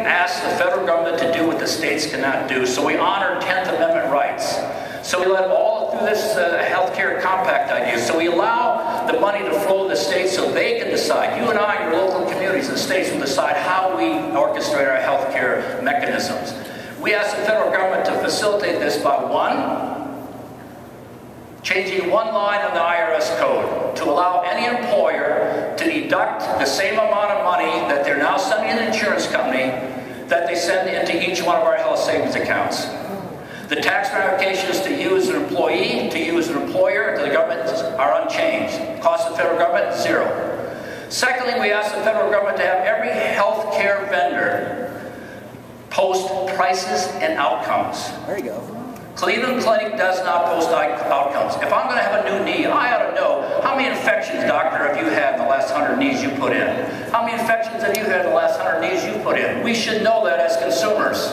ask the federal government to do what the states cannot do, so we honor 10th Amendment rights. So we let all through this healthcare compact idea. So we allow the money to flow to the states so they can decide. You and I, your local communities and states will decide how we orchestrate our healthcare mechanisms. We ask the federal government to facilitate this by one, changing one line in the IRS code to allow any employer to deduct the same amount of money that they're now sending to the insurance company that they send into each one of our health savings accounts. The tax ramifications to you as an employee, to you as an employer, to the government are unchanged. Cost of the federal government, zero. Secondly, we ask the federal government to have every health care vendor post prices and outcomes. There you go. Cleveland Clinic does not post outcomes. If I'm going to have a new knee, I ought to know how many infections, doctor, have you had in the last 100 knees you put in? How many infections have you had in the last 100 knees you put in? We should know that as consumers.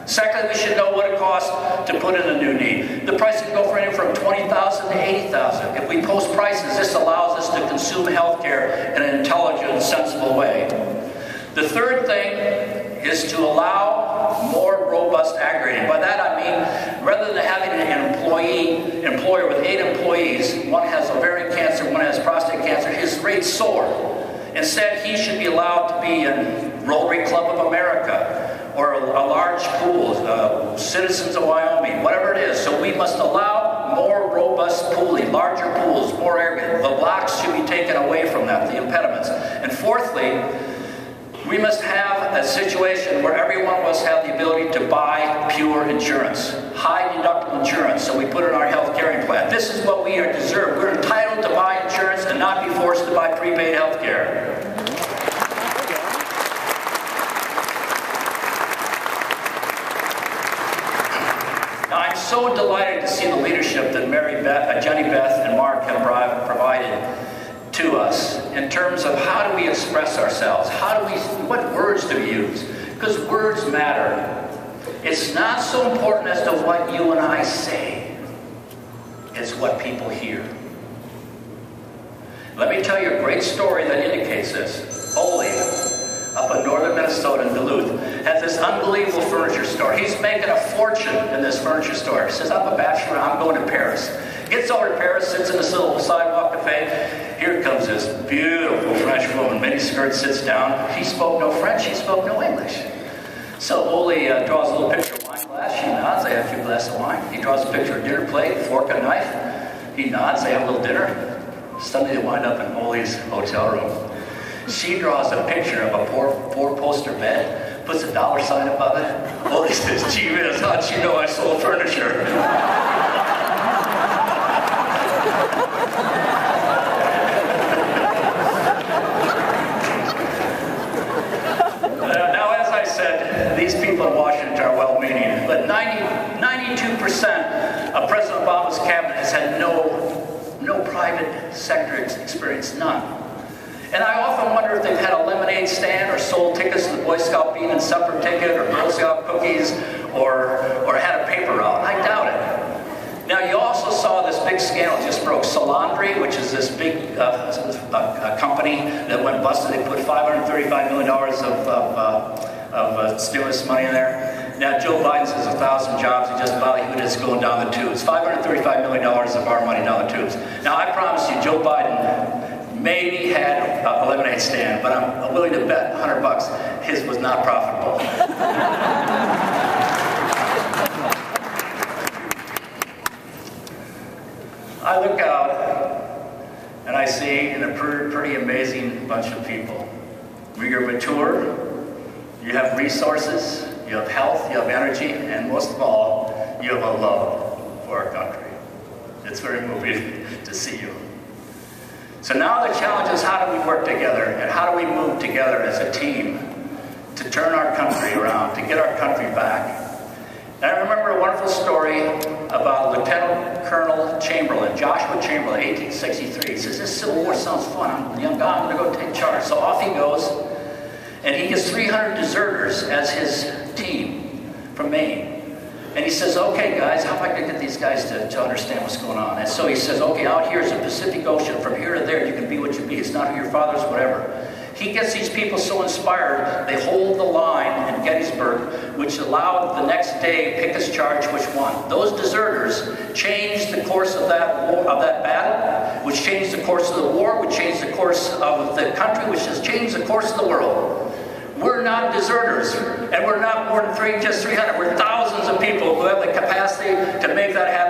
Secondly, we should know what it costs to put in a new knee. The price can go for anywhere from $20,000 to $80,000. If we post prices, this allows us to consume health care in an intelligent, sensible way. The third thing is to allow more robust aggregating. By that I mean, rather than having an employer with 8 employees, one has ovarian cancer, one has prostate cancer, his rates soar. Instead, he should be allowed to be in Rotary Club of America, or a large pool, Citizens of Wyoming, whatever it is. So we must allow more robust pooling, larger pools, more aggregate. The blocks should be taken away from that, the impediments. And fourthly, we must have a situation where every one of us have the ability to buy pure insurance, high deductible insurance, so we put it in our health caring plan. This is what we deserve. We're entitled to buy insurance and not be forced to buy prepaid health care. Now, I'm so delighted to see the leadership that Jenny Beth and Mark have provided to us in terms of how do we express ourselves, what words do we use? Because words matter. It's not so important as to what you and I say, it's what people hear. Let me tell you a great story that indicates this. Ole, up in northern Minnesota in Duluth, has this unbelievable furniture store. He's making a fortune in this furniture store. He says, I'm a bachelor, I'm going to Paris. Gets over to Paris, sits in this little sidewalk cafe. Here comes this beautiful French woman, miniskirt, sits down. He spoke no French, he spoke no English. So Ole draws a little picture of a wine glass. She nods, I have a few glasses of wine. He draws a picture of a dinner plate, fork and knife. He nods, they have a little dinner. Suddenly they wind up in Ole's hotel room. She draws a picture of a four-poster bed, puts a dollar sign above it. Ole says, gee whiz, how'd she know I sold furniture? Now, as I said, these people in Washington are well-meaning, but 92% of President Obama's cabinet has had no private sector experience, none. And I often wonder if they've had a lemonade stand or sold tickets to the Boy Scout bean and supper ticket or Girl Scout cookies or had a paper route. I doubt it. Now, you also saw this big scandal just broke. Solandri, which is this big company that went busted. They put $535 million of stimulus money in there. Now, Joe Biden says 1,000 jobs. He just ballyhooed it's going down the tubes. $535 million of our money down the tubes. Now, I promise you, Joe Biden maybe had a lemonade stand, but I'm willing to bet $100 his was not profitable. I look out and I see a pretty amazing bunch of people. You're mature, you have resources, you have health, you have energy, and most of all, you have a love for our country. It's very moving to see you. So now the challenge is, how do we work together, and how do we move together as a team to turn our country around, to get our country back? And I remember a wonderful story about Lieutenant Colonel Chamberlain, Joshua Chamberlain, 1863. He says, this Civil War sounds fun. I'm a young guy, I'm going to go take charge. So off he goes, and he gets 300 deserters as his team from Maine. And he says, okay, guys, how am I going to get these guys to understand what's going on? And so he says, okay, out here is the Pacific Ocean. From here to there, you can be what you be. It's not who your father's, whatever. He gets these people so inspired, they hold the line which allowed the next day pick us charge which one. Those deserters changed the course of that war, of that battle, which changed the course of the war, which changed the course of the country, which has changed the course of the world. We're not deserters, and we're not more than just 300. We're thousands of people who have the capacity to make that happen.